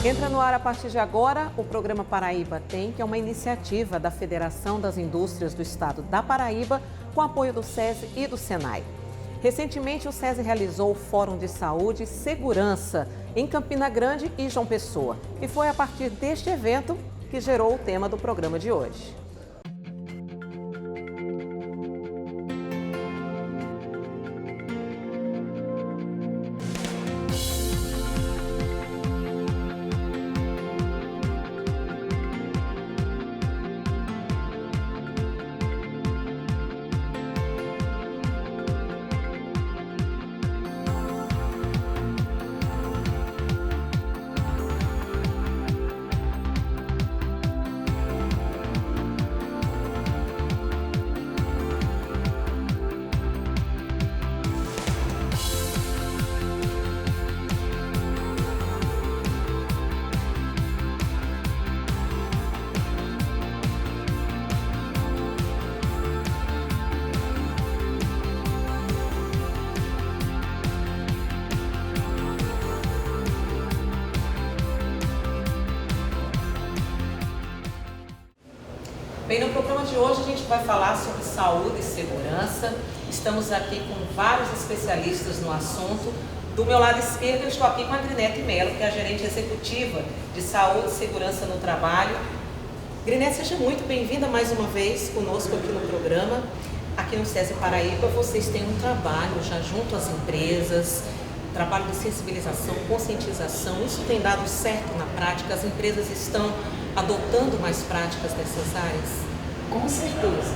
Entra no ar a partir de agora o programa Paraíba Tem, que é uma iniciativa da Federação das Indústrias do Estado da Paraíba, com apoio do SESI e do SENAI. Recentemente, o SESI realizou o Fórum de Saúde e Segurança em Campina Grande e João Pessoa. E foi a partir deste evento que gerou o tema do programa de hoje. Bem, no programa de hoje a gente vai falar sobre saúde e segurança. Estamos aqui com vários especialistas no assunto. Do meu lado esquerdo eu estou aqui com a Grinete Melo, que é a gerente executiva de saúde e segurança no trabalho. Grinete, seja muito bem-vinda mais uma vez conosco aqui no programa. Aqui no SESI Paraíba vocês têm um trabalho já junto às empresas, trabalho de sensibilização, conscientização. Isso tem dado certo na prática? As empresas estão adotando mais práticas nessas áreas? Com certeza.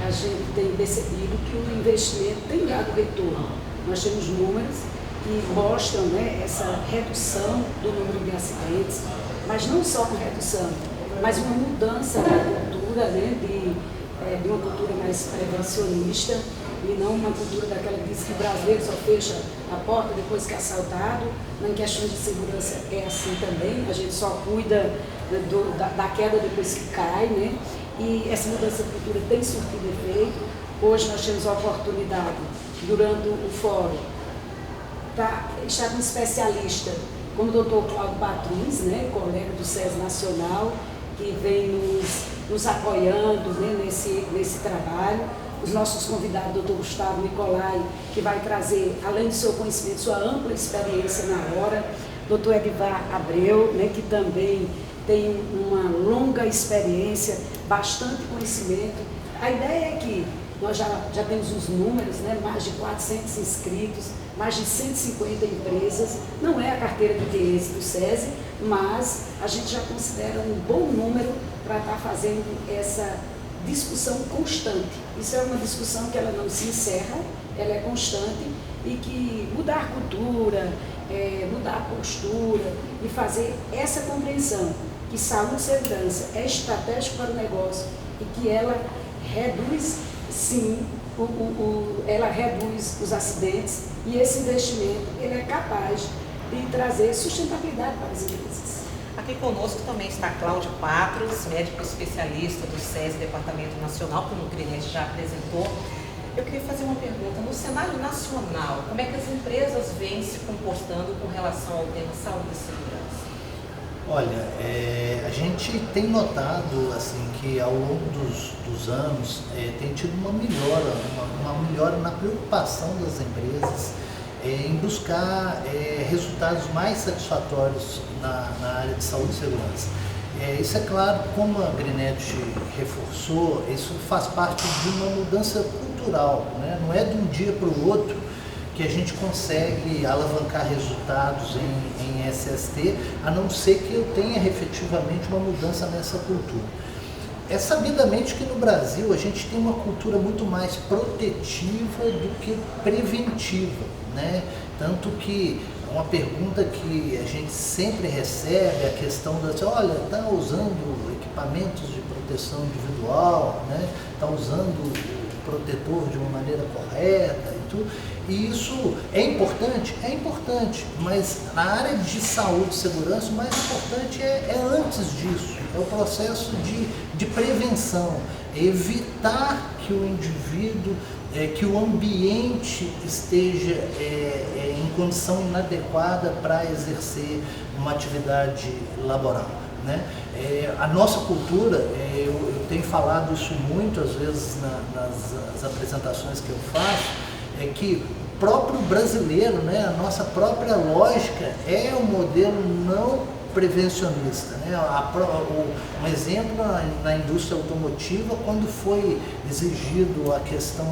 A gente tem percebido que o investimento tem dado retorno. Nós temos números que mostram, essa redução do número de acidentes, mas não só uma redução, mas uma mudança da cultura, de uma cultura mais prevencionista e não uma cultura daquela que diz que o brasileiro só fecha a porta depois que é assaltado. Em questões de segurança é assim também, a gente só cuida da queda depois que cai, E essa mudança de cultura tem surtido efeito. Hoje nós temos a oportunidade, durante o fórum, estar com um especialista, como o doutor Cláudio Patrins, colega do SESI Nacional, que vem nos apoiando nesse trabalho. Os nossos convidados, doutor Gustavo Nicolai, que vai trazer, além do seu conhecimento, sua ampla experiência na hora. Doutor Edvar Abreu, que também tem uma longa experiência, bastante conhecimento. A ideia é que nós já temos os números, mais de 400 inscritos, mais de 150 empresas. Não é a carteira de clientes do SESI, mas a gente já considera um bom número para estar fazendo essa discussão constante. Isso é uma discussão que ela não se encerra, ela é constante e que mudar a cultura, mudar a postura e fazer essa compreensão que saúde e segurança é estratégico para o negócio e que ela reduz, sim, ela reduz os acidentes e esse investimento ele é capaz de trazer sustentabilidade para as empresas. Aqui conosco também está Cláudio Patros, médico especialista do SESI Departamento Nacional, como o Grinete já apresentou. Eu queria fazer uma pergunta. No cenário nacional, como é que as empresas vêm se comportando com relação ao tema saúde e segurança? Olha, a gente tem notado assim, que ao longo dos anos tem tido uma melhora na preocupação das empresas em buscar resultados mais satisfatórios na área de saúde e segurança. Isso é claro, como a Grinete reforçou, isso faz parte de uma mudança cultural, Não é de um dia para o outro que a gente consegue alavancar resultados em SST, a não ser que eu tenha efetivamente uma mudança nessa cultura. É sabidamente que no Brasil a gente tem uma cultura muito mais protetiva do que preventiva, Tanto que uma pergunta que a gente sempre recebe é a questão olha, está usando equipamentos de proteção individual, está usando o protetor de uma maneira correta e tudo. E isso é importante? É importante, mas na área de saúde e segurança o mais importante é antes disso, é o processo de prevenção, evitar que o indivíduo que o ambiente esteja em condição inadequada para exercer uma atividade laboral, né? A nossa cultura, eu tenho falado isso muito às vezes nas apresentações que eu faço, é que o próprio brasileiro, né, a nossa própria lógica é um modelo não prevencionista, né? Um exemplo na indústria automotiva, quando foi exigido a questão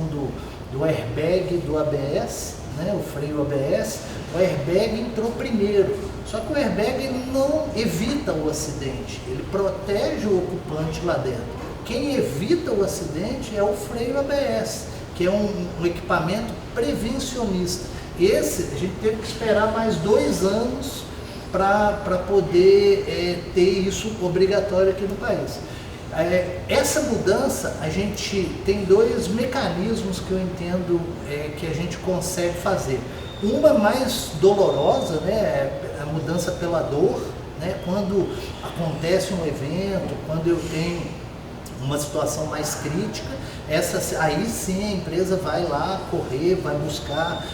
do airbag do ABS, né, o freio ABS, o airbag entrou primeiro. Só que o airbag ele não evita o acidente, ele protege o ocupante lá dentro. Quem evita o acidente é o freio ABS, que é um equipamento prevencionista. Esse a gente teve que esperar mais 2 anos para poder ter isso obrigatório aqui no país. Essa mudança, a gente tem 2 mecanismos que eu entendo que a gente consegue fazer. Uma mais dolorosa, né, a mudança pela dor, né, quando acontece um evento, quando eu tenho uma situação mais crítica, aí sim a empresa vai lá correr, vai buscar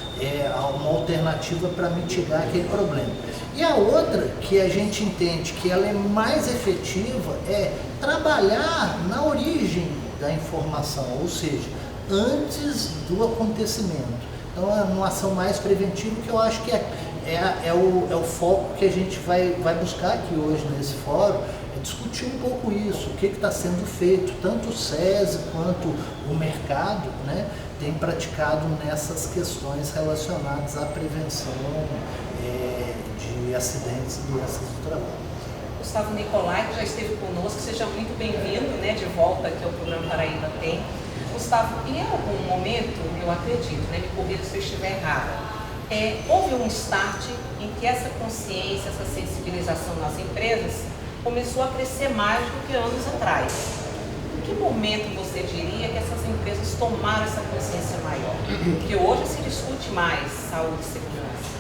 uma alternativa para mitigar aquele problema. E a outra, que a gente entende que ela é mais efetiva, é trabalhar na origem da informação, ou seja, antes do acontecimento. Então é uma ação mais preventiva, que eu acho que é o foco que a gente vai buscar aqui hoje nesse fórum, é discutir um pouco isso, o que está sendo feito, tanto o SESI quanto o mercado, né, tem praticado nessas questões relacionadas à prevenção de acidentes e doenças do trabalho. Gustavo Nicolai, que já esteve conosco, seja muito bem-vindo, né, de volta aqui ao programa Paraíba Tem. Gustavo, em algum momento, eu acredito, né, me corrija se eu estiver errada, houve um start em que essa consciência, essa sensibilização nas empresas começou a crescer mais do que anos atrás. Em que momento você diria que essas empresas tomaram essa consciência maior? Porque hoje se discute mais saúde e segurança.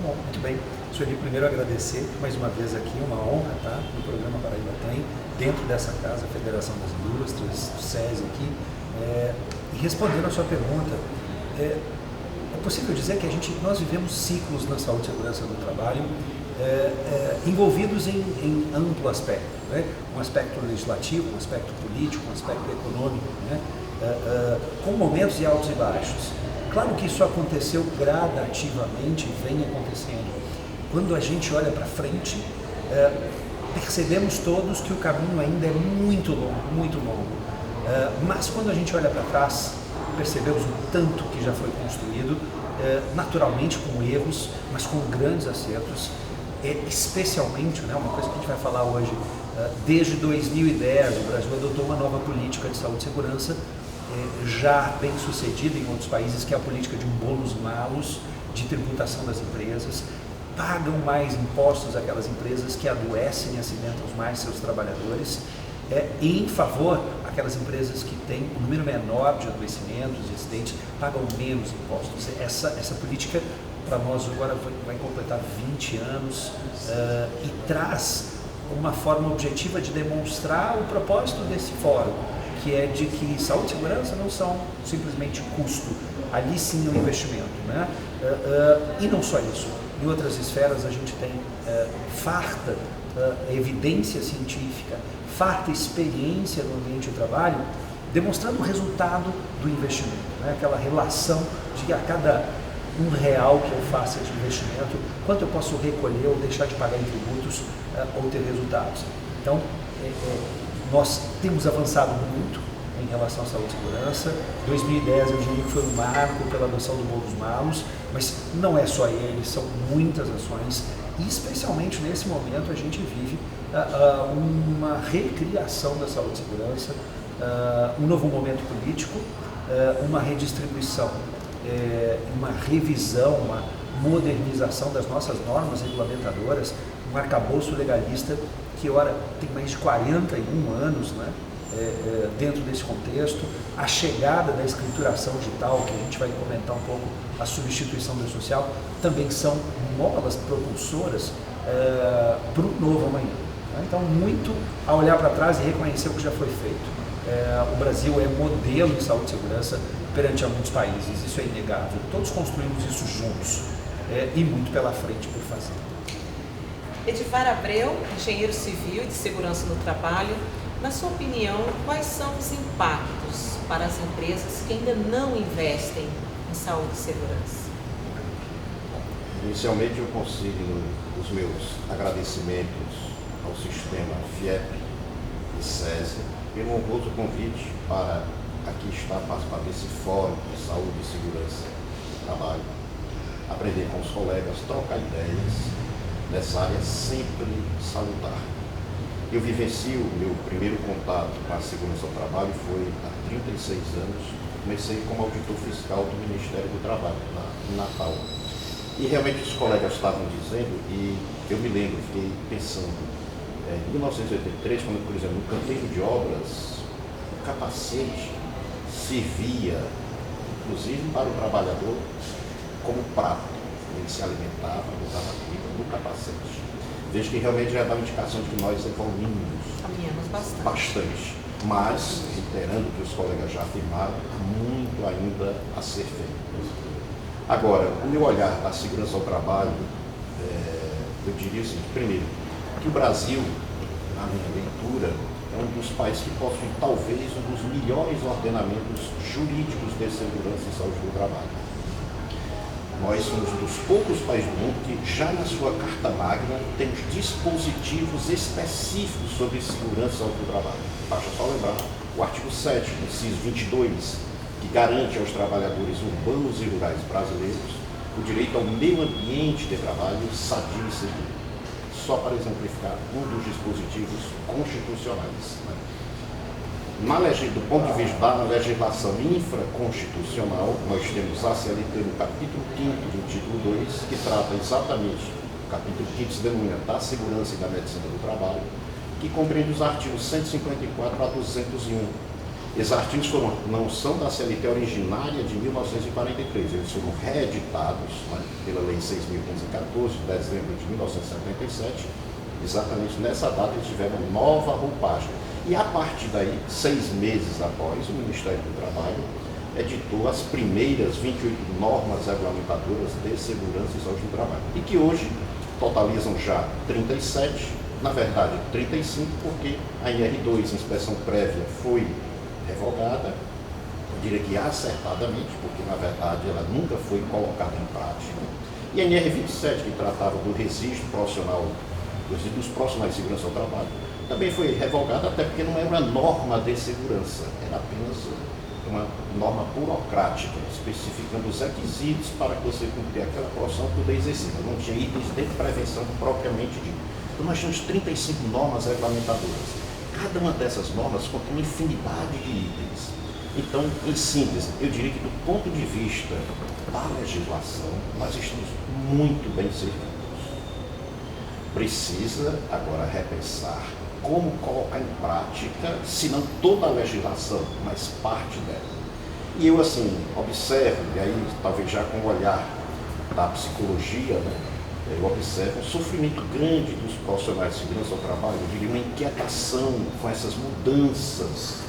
Bom, muito bem. Sueli, primeiro agradecer mais uma vez aqui, uma honra estar no programa Paraíba Tem, dentro dessa casa, a Federação das Indústrias, o SESI aqui, e respondendo a sua pergunta, é possível dizer que nós vivemos ciclos na saúde e segurança do trabalho envolvidos em amplo aspecto, né? Um aspecto legislativo, um aspecto político, um aspecto econômico, né? Com momentos de altos e baixos. Claro que isso aconteceu gradativamente, vem acontecendo. Quando a gente olha para frente, percebemos todos que o caminho ainda é muito longo. Mas quando a gente olha para trás, percebemos o tanto que já foi construído, naturalmente com erros, mas com grandes acertos, especialmente, né, uma coisa que a gente vai falar hoje, desde 2010 o Brasil adotou uma nova política de saúde e segurança, já bem sucedida em outros países, que é a política de um bônus-malus, de tributação das empresas. Pagam mais impostos aquelas empresas que adoecem e acidentam mais seus trabalhadores, e em favor aquelas empresas que têm um número menor de adoecimentos e acidentes, pagam menos impostos. Essa política para nós agora vai completar 20 anos e traz uma forma objetiva de demonstrar o propósito desse fórum, que é de que saúde e segurança não são simplesmente custo, ali sim é um investimento, né? E não só isso. Em outras esferas a gente tem farta evidência científica, farta experiência no ambiente de trabalho, demonstrando o resultado do investimento, né? Aquela relação de que a cada R$1 que eu faço de investimento, quanto eu posso recolher ou deixar de pagar em tributos ou ter resultados. Então, nós temos avançado muito em relação à saúde e segurança. 2010 eu diria que foi um marco pela adoção do bônus-malus, mas não é só ele, são muitas ações, e especialmente nesse momento a gente vive uma recriação da saúde e segurança, um novo momento político, uma redistribuição, uma revisão, uma modernização das nossas normas regulamentadoras, um arcabouço legalista que ora tem mais de 41 anos, né? Dentro desse contexto, a chegada da escrituração digital, que a gente vai comentar um pouco, a substituição do social, também são molas propulsoras para o novo amanhã. Né? Então, muito a olhar para trás e reconhecer o que já foi feito. O Brasil é modelo de saúde e segurança perante a muitos países, isso é inegável. Todos construímos isso juntos e muito pela frente por fazer. Edivar Abreu, engenheiro civil e de segurança no trabalho, na sua opinião, quais são os impactos para as empresas que ainda não investem em saúde e segurança? Inicialmente eu consigo os meus agradecimentos ao sistema FIEP e SESI pelo honroso convite para aqui estar participando desse fórum de saúde e segurança do trabalho, aprender com os colegas, trocar ideias nessa área sempre salutar. Eu vivencio o meu primeiro contato com a segurança do trabalho foi há 36 anos, comecei como auditor fiscal do Ministério do Trabalho, em Natal. E realmente os colegas estavam dizendo, e eu me lembro, fiquei pensando, em 1983, quando, por exemplo, no canteiro de obras, o capacete servia, inclusive para o trabalhador, como prato. Ele se alimentava, botava comida no capacete. Vejo que realmente já dá uma indicação de que nós evoluímos bastante. Mas, reiterando o que os colegas já afirmaram, há muito ainda a ser feito. Agora, o meu olhar da segurança ao trabalho, eu diria assim, primeiro, que o Brasil, na minha leitura, é um dos países que possui talvez um dos melhores ordenamentos jurídicos de segurança e saúde do trabalho. Nós somos um dos poucos países do mundo que já na sua Carta Magna temos dispositivos específicos sobre segurança e saúde do trabalho. Basta só lembrar o artigo 7, inciso 22, que garante aos trabalhadores urbanos e rurais brasileiros o direito ao meio ambiente de trabalho sadio e seguro. Só para exemplificar um dos dispositivos constitucionais. Do ponto de vista da legislação infraconstitucional, nós temos a CLT no capítulo 5º do título 2, que trata exatamente, o capítulo 5º se denomina da segurança e da medicina do trabalho, que compreende os artigos 154 a 201. Esses artigos não são da CLT originária de 1943, eles foram reeditados pela Lei 6.514, de dezembro de 1977. Exatamente nessa data eles tiveram nova roupagem. E a partir daí, 6 meses após, o Ministério do Trabalho editou as primeiras 28 normas regulamentadoras de segurança e saúde do trabalho. E que hoje totalizam já 37, na verdade 35, porque a IR2, inspeção prévia, foi revogada, eu diria que acertadamente, porque na verdade ela nunca foi colocada em prática. E a NR27, que tratava do registro profissional, dos profissionais de segurança ao trabalho, também foi revogada, até porque não era uma norma de segurança, era apenas uma norma burocrática, especificando os requisitos para que você cumprir aquela profissão poder exercer. Não tinha itens de prevenção propriamente dito. Então nós tínhamos 35 normas regulamentadoras. Cada uma dessas normas contém uma infinidade de itens. Então, em síntese, eu diria que do ponto de vista da legislação, nós estamos muito bem servidos. Precisa agora repensar como colocar em prática, se não toda a legislação, mas parte dela. E eu, assim, observo, e aí talvez já com o olhar da psicologia, eu observo um sofrimento grande dos profissionais de segurança ao trabalho, eu diria uma inquietação com essas mudanças.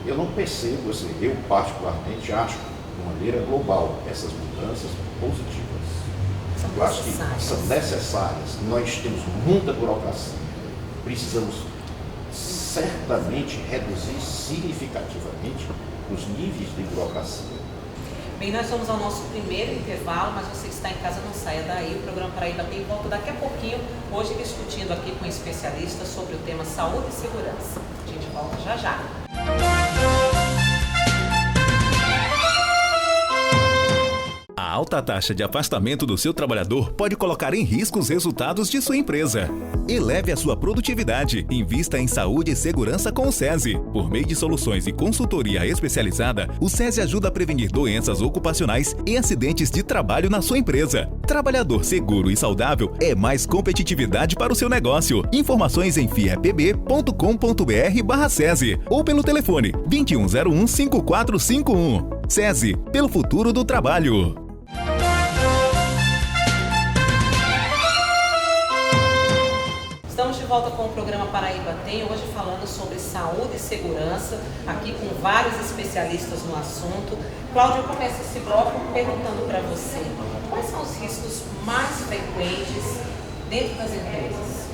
Eu não percebo, assim, eu particularmente acho, de maneira global, essas mudanças positivas. Eu acho que são necessárias. Nós temos muita burocracia. Precisamos certamente reduzir significativamente os níveis de burocracia. Bem, nós vamos ao nosso primeiro intervalo, mas você que está em casa não saia daí. O programa Paraíba tem volta daqui a pouquinho, hoje discutindo aqui com especialistas sobre o tema saúde e segurança. A gente volta já já. A alta taxa de afastamento do seu trabalhador pode colocar em risco os resultados de sua empresa. Eleve a sua produtividade. Invista em saúde e segurança com o SESI. Por meio de soluções e consultoria especializada, o SESI ajuda a prevenir doenças ocupacionais e acidentes de trabalho na sua empresa. Trabalhador seguro e saudável é mais competitividade para o seu negócio. Informações em fiepb.com.br/SESI ou pelo telefone 2101-5451. SESI, pelo futuro do trabalho. Estamos de volta com o programa Paraíba Tem, hoje falando sobre saúde e segurança, aqui com vários especialistas no assunto. Cláudio, eu começo esse bloco perguntando para você, quais são os riscos mais frequentes dentro das empresas?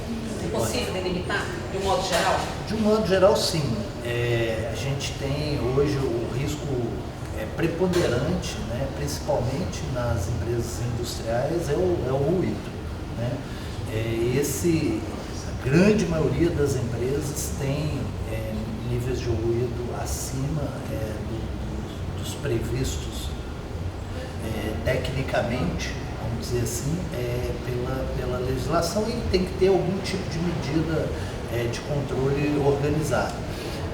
É possível delimitar de um modo geral? De um modo geral, sim. A gente tem hoje o risco preponderante, né, principalmente nas empresas industriais, é o ruído, né? A grande maioria das empresas tem níveis de ruído acima dos previstos tecnicamente, vamos dizer assim, pela legislação, e tem que ter algum tipo de medida de controle organizado.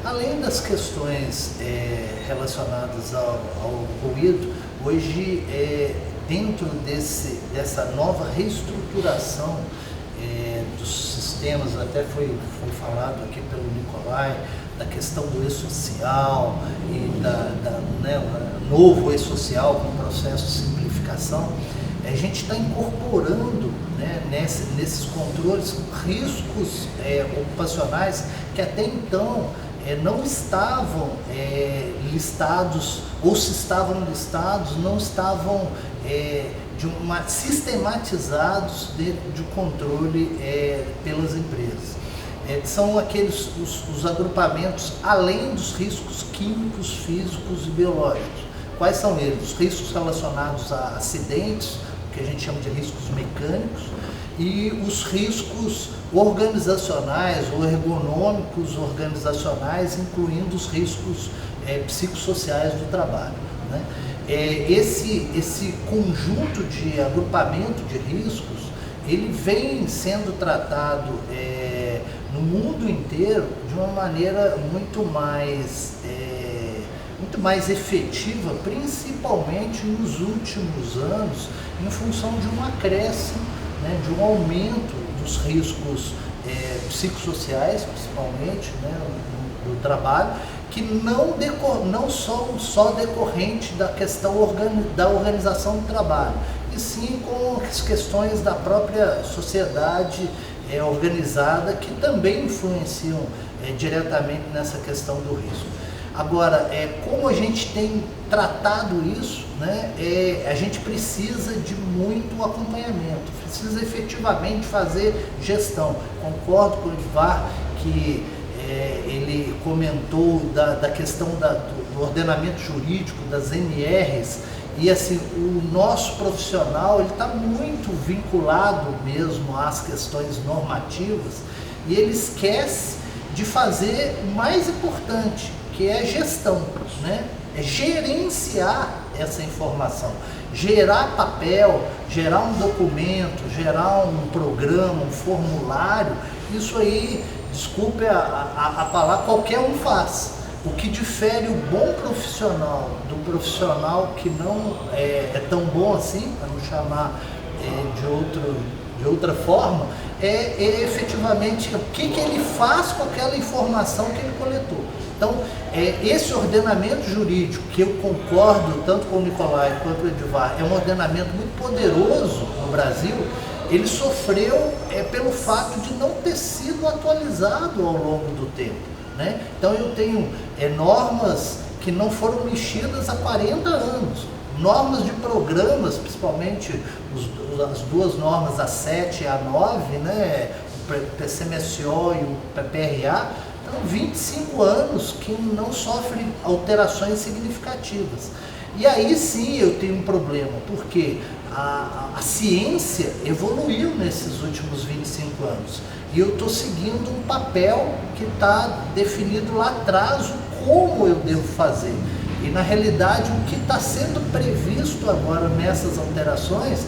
Além das questões relacionadas ao ruído, hoje, dentro dessa nova reestruturação dos sistemas, até foi falado aqui pelo Nicolai, da questão do e-social e novo e-social com o processo de simplificação, a gente está incorporando, né, nesses controles riscos ocupacionais que até então não estavam listados, ou se estavam listados, não estavam sistematizados de controle pelas empresas. São aqueles os agrupamentos além dos riscos químicos, físicos e biológicos. Quais são eles? Os riscos relacionados a acidentes, que a gente chama de riscos mecânicos, e os riscos organizacionais ou ergonômicos organizacionais, incluindo os riscos psicossociais do trabalho, né? Esse conjunto de agrupamento de riscos, ele vem sendo tratado no mundo inteiro de uma maneira muito mais efetiva, principalmente nos últimos anos, em função de um acréscimo, né, de um aumento dos riscos psicossociais, principalmente, né, do trabalho, que não são só decorrente da questão da organização do trabalho, e sim com as questões da própria sociedade organizada, que também influenciam diretamente nessa questão do risco. Agora, como a gente tem tratado isso, né, a gente precisa de muito acompanhamento, precisa efetivamente fazer gestão. Concordo com o Edvar que ele comentou da questão do ordenamento jurídico, das NRs, e assim, o nosso profissional está muito vinculado mesmo às questões normativas, e ele esquece de fazer o mais importante, que é a gestão, né? É gerenciar essa informação, gerar papel, gerar um documento, gerar um programa, um formulário. Isso aí, desculpe a palavra, qualquer um faz. O que difere o bom profissional do profissional que não é tão bom assim, para não chamar de outra forma, é efetivamente o que ele faz com aquela informação que ele coletou. Então, esse ordenamento jurídico, que eu concordo tanto com o Nicolai quanto o Edvar, é um ordenamento muito poderoso no Brasil, ele sofreu pelo fato de não ter sido atualizado ao longo do tempo, né? Então, eu tenho normas que não foram mexidas há 40 anos, normas de programas, principalmente as duas normas, a 7 e a 9, né? O PCMSO e o PPRA, então 25 anos que não sofrem alterações significativas. E aí sim eu tenho um problema, porque a ciência evoluiu nesses últimos 25 anos. E eu estou seguindo um papel que está definido lá atrás, o como eu devo fazer. E na realidade o que está sendo previsto agora nessas alterações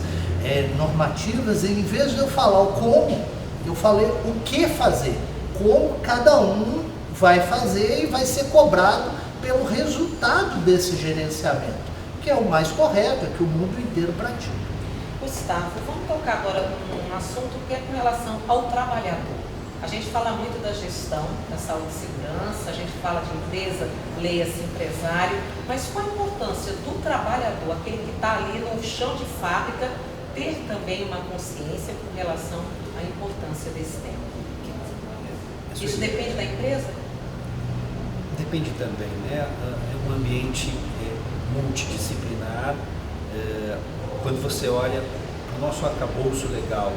normativas, em vez de eu falar o como, eu falei o que fazer. Como cada um vai fazer e vai ser cobrado pelo resultado desse gerenciamento, que é o mais correto, é que o mundo inteiro pratica. Gustavo, vamos tocar agora num assunto que é com relação ao trabalhador. A gente fala muito da gestão, da saúde e segurança, a gente fala de empresa, leia-se empresário, mas qual a importância do trabalhador, aquele que está ali no chão de fábrica, ter também uma consciência com relação à importância desse tema? Isso depende da empresa? Depende também, né? É um ambiente multidisciplinar. Quando você olha o nosso arcabouço legal,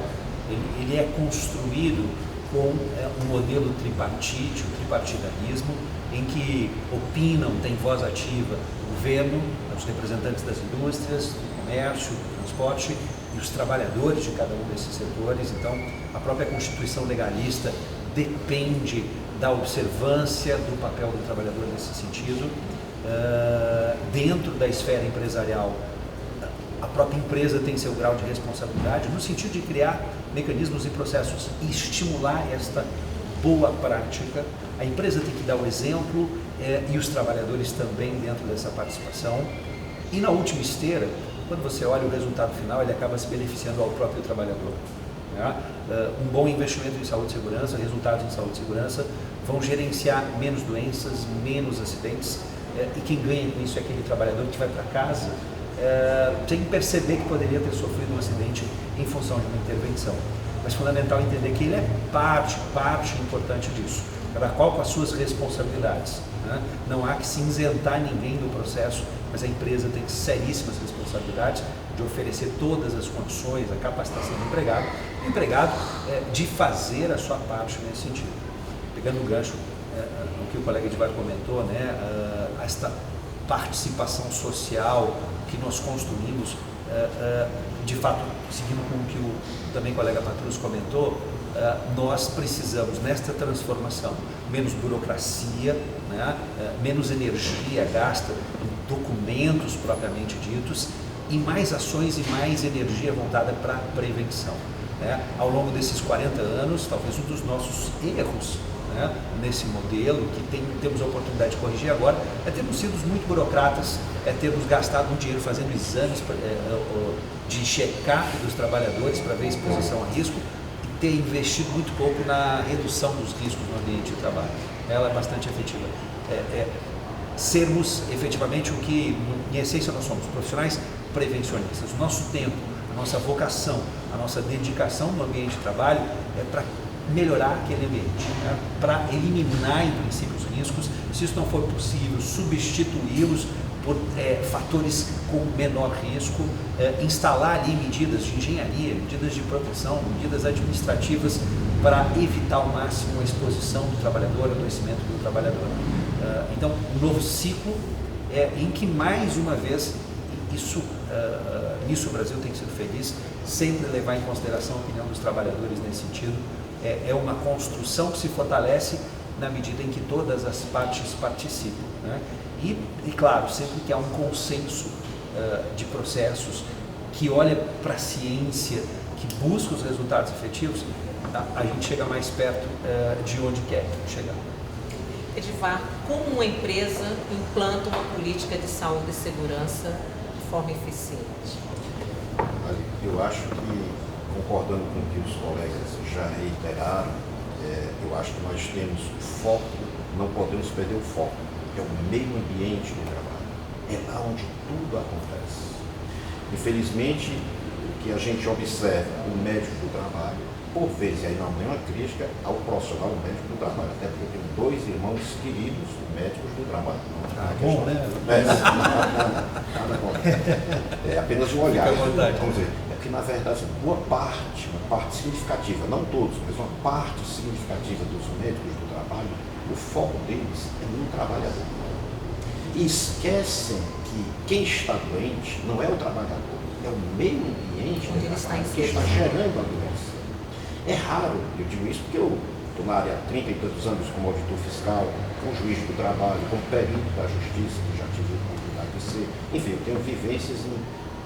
ele é construído com um modelo tripartite, o tripartidarismo, em que opinam, tem voz ativa o governo, os representantes das indústrias, do comércio, do transporte e os trabalhadores de cada um desses setores. Então, a própria Constituição legalista depende da observância do papel do trabalhador nesse sentido. Dentro da esfera empresarial, a própria empresa tem seu grau de responsabilidade no sentido de criar mecanismos e processos e estimular esta boa prática. A empresa tem que dar o exemplo e os trabalhadores também dentro dessa participação. E na última esteira, quando você olha o resultado final, ele acaba se beneficiando ao próprio trabalhador. Um bom investimento em saúde e segurança, resultados em saúde e segurança vão gerenciar menos doenças, menos acidentes, e quem ganha com isso é aquele trabalhador que vai para casa sem perceber que poderia ter sofrido um acidente em função de uma intervenção. Mas é fundamental entender que ele é parte importante disso, cada qual com as suas responsabilidades. Não há que se isentar ninguém do processo, mas a empresa tem seríssimas responsabilidades de oferecer todas as condições, a capacitação do empregado, e o empregado de fazer a sua parte nesse sentido. Pegando o gancho no que o colega Edivar comentou, esta participação social que nós construímos, de fato, seguindo com o que o também colega Patrus comentou, nós precisamos, nesta transformação, menos burocracia, menos energia gasta em documentos propriamente ditos e mais ações e mais energia voltada para a prevenção. Ao longo desses 40 anos, talvez um dos nossos erros nesse modelo, que temos a oportunidade de corrigir agora, é termos sido muito burocratas, é termos gastado muito dinheiro fazendo exames de check-up dos trabalhadores para ver exposição a risco e ter investido muito pouco na redução dos riscos no ambiente de trabalho. Ela é bastante efetiva. Sermos efetivamente o que, em essência, nós somos, profissionais prevencionistas. O nosso tempo, a nossa vocação, a nossa dedicação no ambiente de trabalho é para melhorar aquele ambiente, para eliminar, em princípio, os riscos, se isso não for possível, substituí-los por fatores com menor risco, instalar ali medidas de engenharia, medidas de proteção, medidas administrativas para evitar ao máximo a exposição do trabalhador, o adoecimento do trabalhador. Então, um novo ciclo em que, mais uma vez, nisso o Brasil tem sido feliz, sempre levar em consideração a opinião dos trabalhadores nesse sentido. É uma construção que se fortalece na medida em que todas as partes participam. E, claro, sempre que há um consenso de processos que olha para a ciência, que busca os resultados efetivos, a gente chega mais perto de onde quer chegar. Edivar, como uma empresa implanta uma política de saúde e segurança de forma eficiente? Eu acho que, concordando com o que os colegas já reiteraram, eu acho que nós temos o foco, não podemos perder o foco, que é o meio ambiente do trabalho. É lá onde tudo acontece. Infelizmente, o que a gente observa, o médico do trabalho, por vezes, aí não é uma crítica ao profissional médico do trabalho, até porque eu tenho 2 irmãos queridos médicos do trabalho. Bom, né? Nada contra. É apenas um olhar. Vamos dizer, que na verdade uma parte significativa, não todos, mas uma parte significativa dos médicos do trabalho, o foco deles é no trabalhador. E esquecem que quem está doente não é o trabalhador, é o meio ambiente que está gerando a doença. É raro, eu digo isso porque eu estou na área há 30 e tantos anos como auditor fiscal, como juiz do trabalho, como perito da justiça, que já tive a oportunidade de ser. Enfim, eu tenho vivências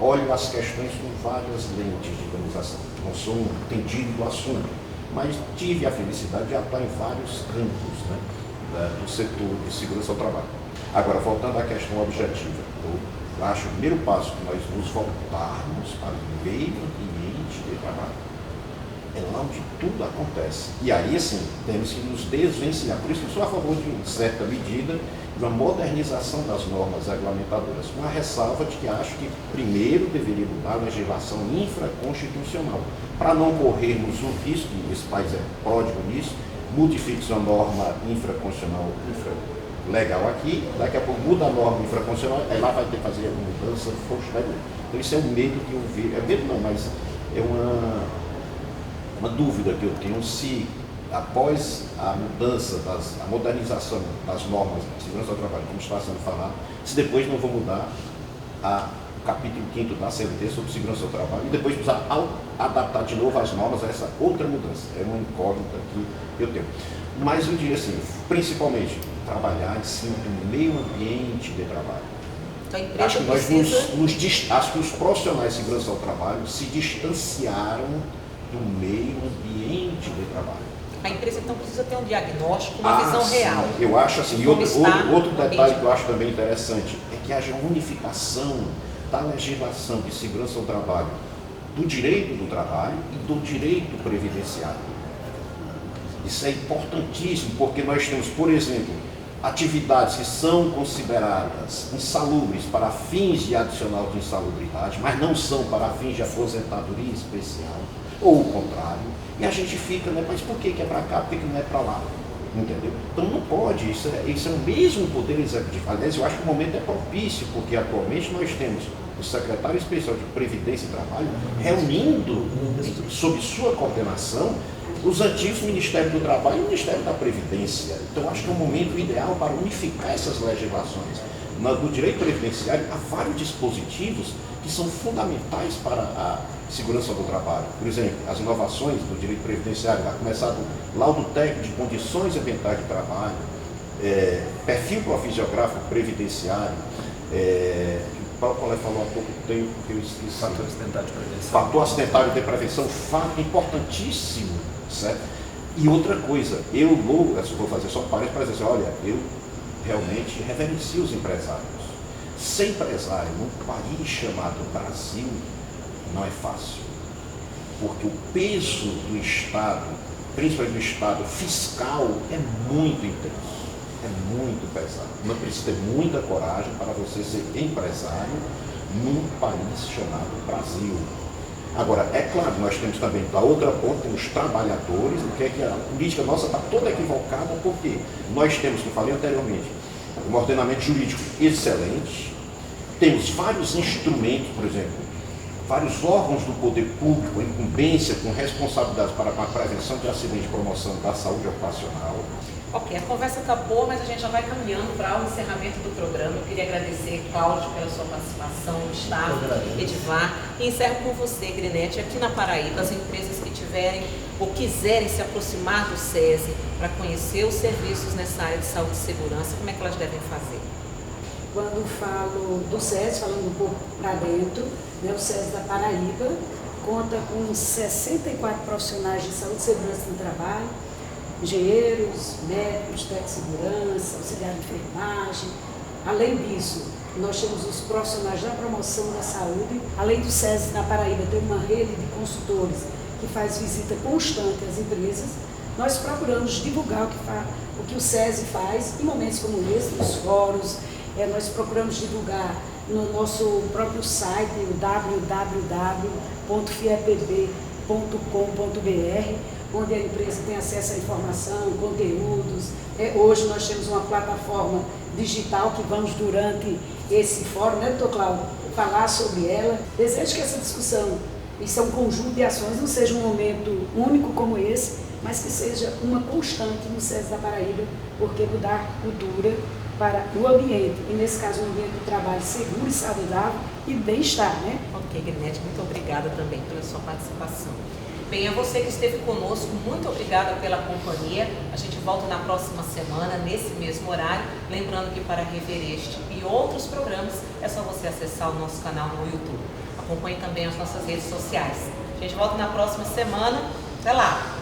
olho as questões com várias lentes, digamos assim. Não sou um entendido do assunto, mas tive a felicidade de atuar em vários campos do setor de segurança ao trabalho. Agora, voltando à questão objetiva, eu acho que o primeiro passo que nós nos voltarmos para o meio ambiente de trabalho é lá onde tudo acontece. E aí, assim, temos que nos desvencilhar. Por isso que eu sou a favor de, em certa medida, de uma modernização das normas regulamentadoras, com a ressalva de que acho que primeiro deveria mudar a legislação infraconstitucional, para não corrermos o risco, e esse país é pródigo nisso, modifica uma norma infraconstitucional, legal aqui, daqui a pouco muda a norma infraconstitucional, aí lá vai ter que fazer a mudança, então isso é um medo que eu vejo, é medo não, mas é uma dúvida que eu tenho se após a mudança, a modernização das normas de segurança do trabalho, como está sendo falado, se depois não vou mudar o capítulo 5º da CLT sobre segurança do trabalho e depois precisar adaptar de novo as normas a essa outra mudança. É uma incógnita que eu tenho. Mas eu diria assim, principalmente, trabalhar em cima do meio ambiente de trabalho. Então, acho que acho que os profissionais de segurança do trabalho se distanciaram do meio ambiente de trabalho. A empresa então precisa ter um diagnóstico, uma visão sim. real. Eu acho assim, e outro detalhe que eu acho também interessante é que haja unificação da legislação de segurança do trabalho, do direito do trabalho e do direito previdenciário. Isso é importantíssimo, porque nós temos, por exemplo, atividades que são consideradas insalubres para fins de adicional de insalubridade, mas não são para fins de aposentadoria especial, ou o contrário, e a gente fica, né, mas por que é para cá, por que não é para lá? Entendeu? Então não pode, isso é o mesmo poder executivo. Aliás, eu acho que o momento é propício, porque atualmente nós temos o secretário especial de Previdência e Trabalho reunindo, sob sua coordenação, os antigos Ministérios do Trabalho e o Ministério da Previdência. Então acho que é um momento ideal para unificar essas legislações. No direito previdenciário há vários dispositivos que são fundamentais para a segurança do trabalho. Por exemplo, as inovações do direito previdenciário, vai começar do laudo técnico de condições ambientais de trabalho, perfil profisiográfico previdenciário, o Paulo falou há pouco tempo que eu esqueci. Fator acidentário de prevenção. Fator acidentário de prevenção, fato importantíssimo, certo? E outra coisa, eu vou fazer só parênteses para dizer assim, olha, eu realmente reverencio os empresários. Ser empresário num país chamado Brasil não é fácil, porque o peso do Estado, principalmente do Estado fiscal, é muito intenso, é muito pesado. Não precisa ter muita coragem para você ser empresário num país chamado Brasil. Agora, é claro, nós temos também, da outra ponta, os trabalhadores, o que é que a política nossa está toda equivocada, porque nós temos, como eu falei anteriormente, um ordenamento jurídico excelente, temos vários instrumentos, por exemplo, vários órgãos do poder público, com incumbência, com responsabilidade para a prevenção de acidente e promoção da saúde ocupacional. Ok, a conversa está boa, mas a gente já vai caminhando para o encerramento do programa. Eu queria agradecer, Cláudio, pela sua participação, Gustavo, Edivar. E encerro com você, Grinete, aqui na Paraíba, as empresas que tiverem ou quiserem se aproximar do SESI para conhecer os serviços nessa área de saúde e segurança, como é que elas devem fazer? Quando falo do SESI, falando um pouco para dentro, né, o SESI da Paraíba conta com 64 profissionais de saúde e segurança no trabalho, engenheiros, médicos, técnicos de segurança, auxiliar de enfermagem. Além disso, nós temos os profissionais da promoção da saúde. Além do SESI na Paraíba, tem uma rede de consultores que faz visita constante às empresas. Nós procuramos divulgar o que o SESI faz em momentos como esse, nos fóruns. Nós procuramos divulgar no nosso próprio site, o www.fiepb.com.br, onde a empresa tem acesso à informação, conteúdos. Hoje nós temos uma plataforma digital que vamos, durante esse fórum, né, doutor Cláudio, falar sobre ela. Desejo que essa discussão, isso é um conjunto de ações, não seja um momento único como esse, mas que seja uma constante no SESI da Paraíba, porque mudar cultura para o ambiente, e nesse caso um ambiente de trabalho seguro e saudável e bem-estar, né? Ok, Grinete, muito obrigada também pela sua participação. Bem, a você que esteve conosco, muito obrigada pela companhia. A gente volta na próxima semana, nesse mesmo horário. Lembrando que para rever este e outros programas, é só você acessar o nosso canal no YouTube. Acompanhe também as nossas redes sociais. A gente volta na próxima semana. Até lá!